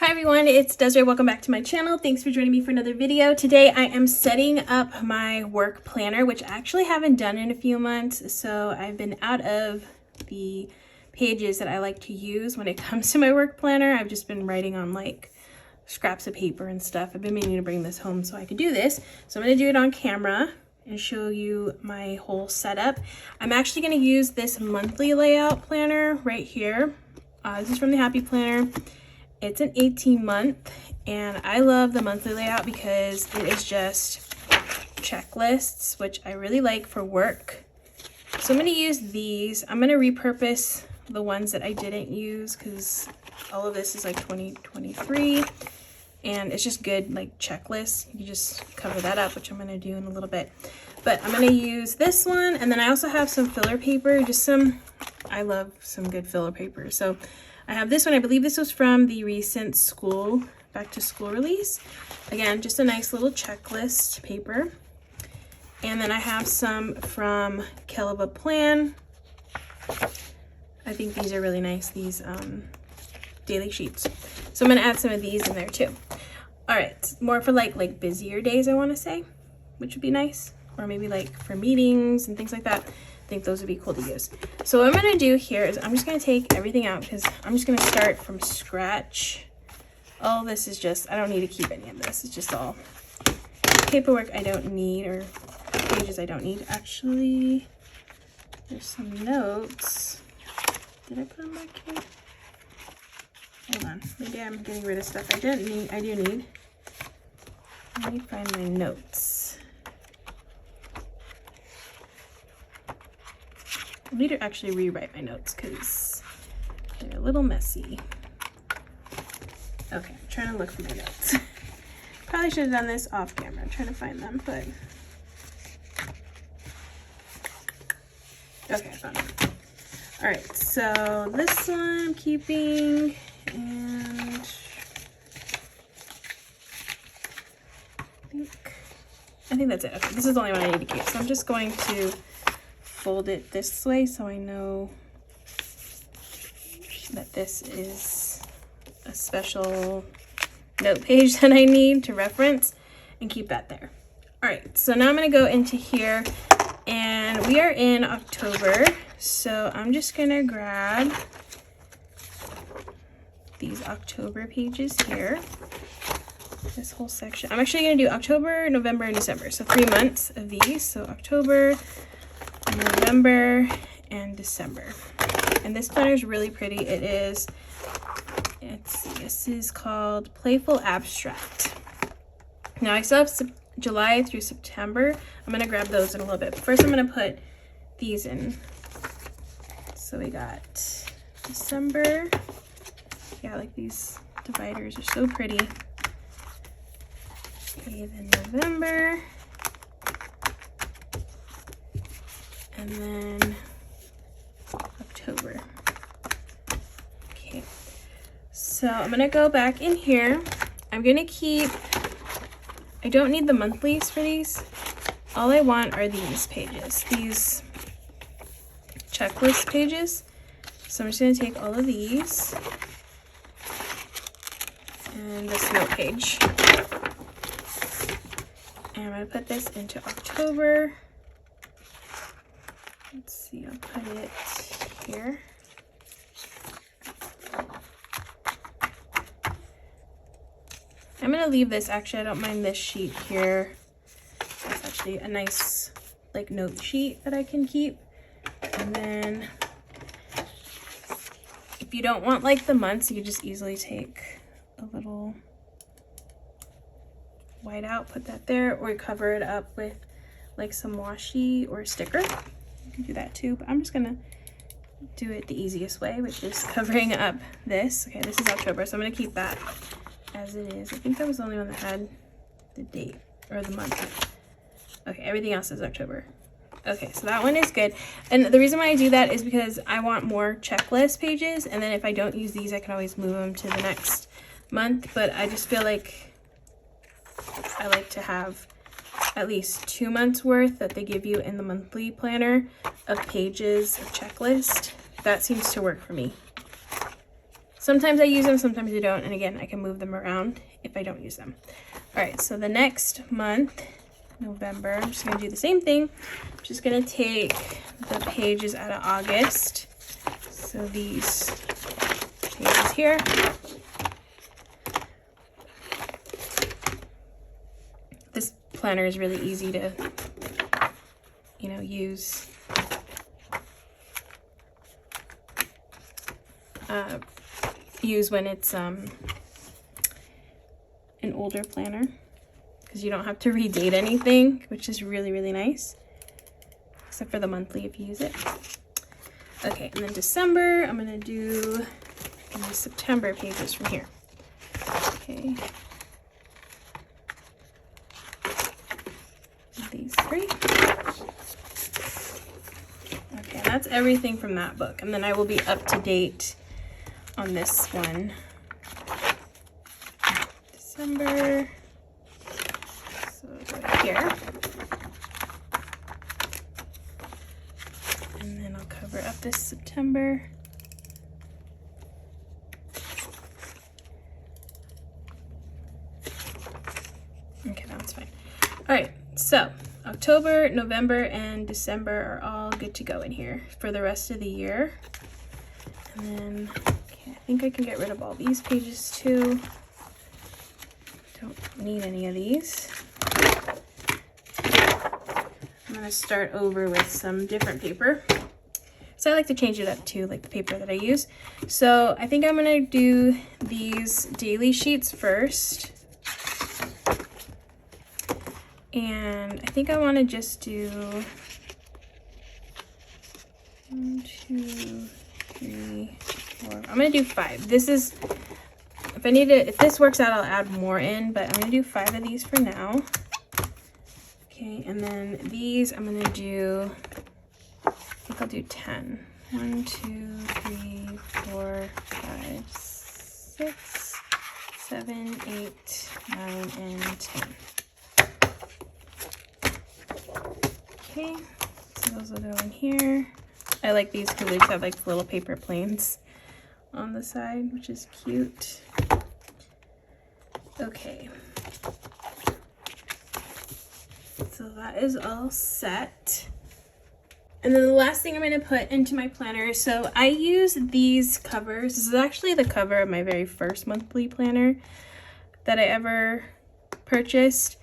Hi everyone, it's Desiree. Welcome back to my channel. Thanks for joining me for another video. Today I am setting up my work planner, which I actually haven't done in a few months. So I've been out of the pages that I like to use when it comes to my work planner. I've just been writing on like scraps of paper and stuff. I've been meaning to bring this home so I could do this. So I'm going to do it on camera and show you my whole setup. I'm actually going to use this monthly layout planner right here. This is from the Happy Planner. It's an 18-month, and I love the monthly layout because it is just checklists, which I really like for work. So I'm going to use these. I'm going to repurpose the ones that I didn't use because all of this is like 2023, and it's just good like checklists. You just cover that up, which I'm going to do in a little bit. But I'm going to use this one, and then I also have some filler paper, I love some good filler paper. So I have this one. I believe this was from the recent back to school release. Again, just a nice little checklist paper. And then I have some from KellofaPlan. I think these are really nice, these daily sheets. So I'm going to add some of these in there too. All right, more for like busier days, I want to say, which would be nice. Or maybe like for meetings and things like that. I think those would be cool to use. So what I'm going to do here is I'm just going to take everything out because I'm just going to start from scratch. All this is just, I don't need to keep any of this. It's just all paperwork I don't need, or pages I don't need. Actually, there's some notes. Did I put them back here? Hold on. Maybe I'm getting rid of stuff I do need. Let me find my notes. I need to actually rewrite my notes because they're a little messy. Okay, I'm trying to look for my notes. Probably should have done this off camera. I'm trying to find them, but okay, I found them. All right, so this one I'm keeping, and I think that's it. Okay, this is the only one I need to keep. So I'm just going to fold it this way so I know that this is a special note page that I need to reference, and keep that there. All right, so now I'm going to go into here, and we are in October, so I'm just going to grab these October pages here, this whole section. I'm actually going to do October, November, and December, so 3 months of these. So October, November, and December. And this planner is really pretty. It is, let's see, this is called Playful Abstract. Now I still have July through September. I'm going to grab those in a little bit. But first I'm going to put these in. So we got December. Yeah, like these dividers are so pretty. Okay, then November. And then October. Okay, so I'm gonna go back in here. I'm gonna keep, I don't need the monthlies for these. All I want are these pages, these checklist pages. So I'm just gonna take all of these and this note page. And I'm gonna put this into October. Let's see, I'll put it here. I'm going to leave this, actually, I don't mind this sheet here. It's actually a nice, like, note sheet that I can keep. And then, if you don't want, like, the months, you can just easily take a little white out, put that there, or cover it up with, like, some washi or sticker. You can do that too, but I'm just gonna do it the easiest way, which is covering up this. Okay, this is October, so I'm gonna keep that as it is. I think that was the only one that had the date or the month. Okay, everything else is October. Okay, so that one is good. And the reason why I do that is because I want more checklist pages, and then if I don't use these, I can always move them to the next month. But I just feel like I like to have at least 2 months worth that they give you in the monthly planner of pages of checklist. That seems to work for me. Sometimes I use them, sometimes I don't. And again, I can move them around if I don't use them. All right, so the next month, November, I'm just gonna do the same thing. I'm just gonna take the pages out of August. So these pages here. This planner is really easy to, you know, use. Use when it's an older planner, because you don't have to redate anything, which is really, really nice, except for the monthly if you use it. Okay, and then December, I'm gonna do the September pages from here. Okay. These three. Okay, that's everything from that book. And then I will be up to date on this one. December. So right here. And then I'll cover up this September. Okay, that's fine. All right, so October, November, and December are all good to go in here for the rest of the year. And then, okay, I think I can get rid of all these pages too. Don't need any of these. I'm gonna start over with some different paper. So I like to change it up too, like the paper that I use. So I think I'm gonna do these daily sheets first. And I think I want to just do 1, 2, 3, 4. I'm going to do 5. This is, if this works out, I'll add more in, but I'm going to do 5 of these for now. Okay, and then these I'm going to do, I think I'll do 10. 1, 2, 3, 4, 5, 6, 7, 8, 9, and 10. Okay, so those will go in here. I like these because they just have like little paper planes on the side, which is cute. Okay, so that is all set. And then the last thing I'm going to put into my planner, so I use these covers. This is actually the cover of my very first monthly planner that I ever purchased.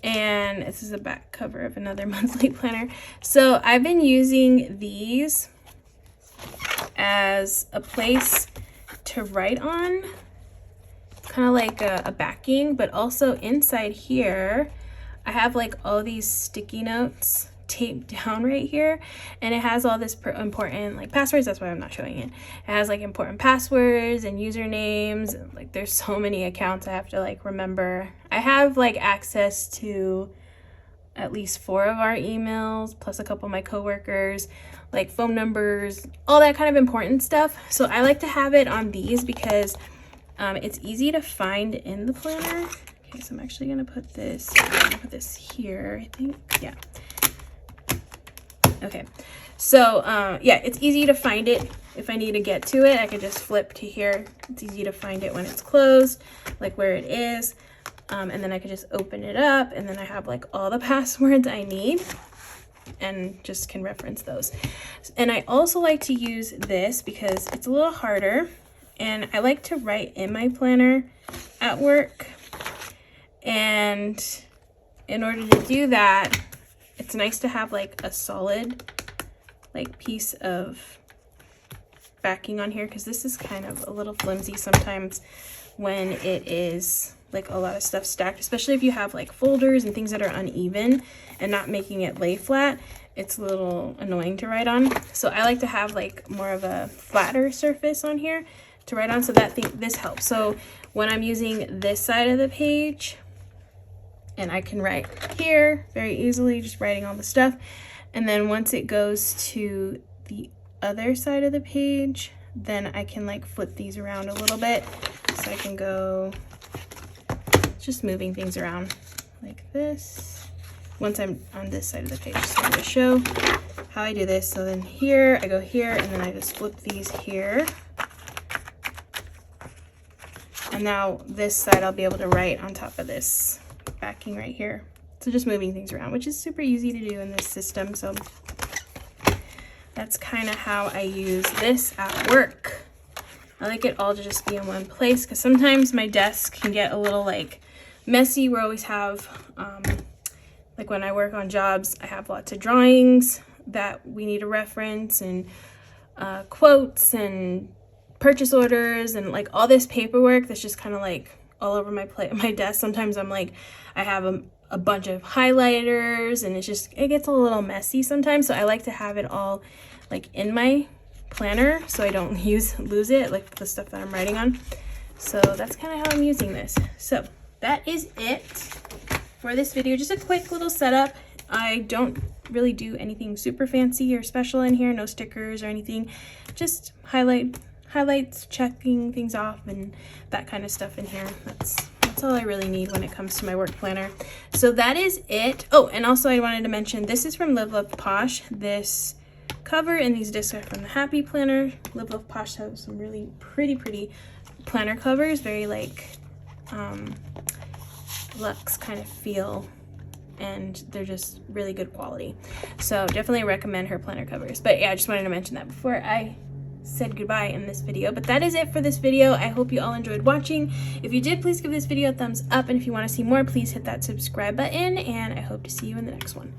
And this is a back cover of another monthly planner. So I've been using these as a place to write on, kind of like a backing, but also inside here, I have like all these sticky notes taped down right here, and it has all this important like passwords. That's why I'm not showing it. It has like important passwords and usernames, and like there's so many accounts I have to like remember. I have like access to at least 4 of our emails, plus a couple of my coworkers, like phone numbers, all that kind of important stuff. So I like to have it on these because it's easy to find in the planner. Okay, so I'm actually gonna put this here, I think. Yeah. Okay, so yeah, it's easy to find it. If I need to get to it, I could just flip to here. It's easy to find it when it's closed, like where it is. And then I could just open it up, and then I have like all the passwords I need and just can reference those. And I also like to use this because it's a little harder, and I like to write in my planner at work. And in order to do that, it's nice to have like a solid like piece of backing on here, because this is kind of a little flimsy sometimes when it is like a lot of stuff stacked, especially if you have like folders and things that are uneven and not making it lay flat. It's a little annoying to write on. So I like to have like more of a flatter surface on here to write on, so that this helps. So when I'm using this side of the page, and I can write here very easily, just writing all the stuff. And then once it goes to the other side of the page, then I can like flip these around a little bit. So I can go just moving things around like this once I'm on this side of the page. So I'm going to show how I do this. So then here, I go here, and then I just flip these here. And now this side I'll be able to write on top of this backing right here. So just moving things around, which is super easy to do in this system. So that's kind of how I use this at work. I like it all to just be in one place because sometimes my desk can get a little like messy. We always have, like when I work on jobs, I have lots of drawings that we need to reference and quotes and purchase orders and like all this paperwork that's just kind of like all over my desk. Sometimes I'm like, I have a bunch of highlighters and it gets a little messy sometimes. So I like to have it all like in my planner so I don't lose it, like the stuff that I'm writing on. So that's kind of how I'm using this. So that is it for this video. Just a quick little setup. I don't really do anything super fancy or special in here. No stickers or anything. Just highlights, checking things off and that kind of stuff in here. That's all I really need when it comes to my work planner. So that is it. Oh, and also I wanted to mention this is from Live Love Posh. This cover and these discs are from the Happy Planner. Live Love Posh has some really pretty planner covers, very like luxe kind of feel, and they're just really good quality. So definitely recommend her planner covers. But yeah, I just wanted to mention that before I said goodbye in this video. But that is it for this video. I hope you all enjoyed watching. If you did, please give this video a thumbs up, and if you want to see more, please hit that subscribe button, and I hope to see you in the next one.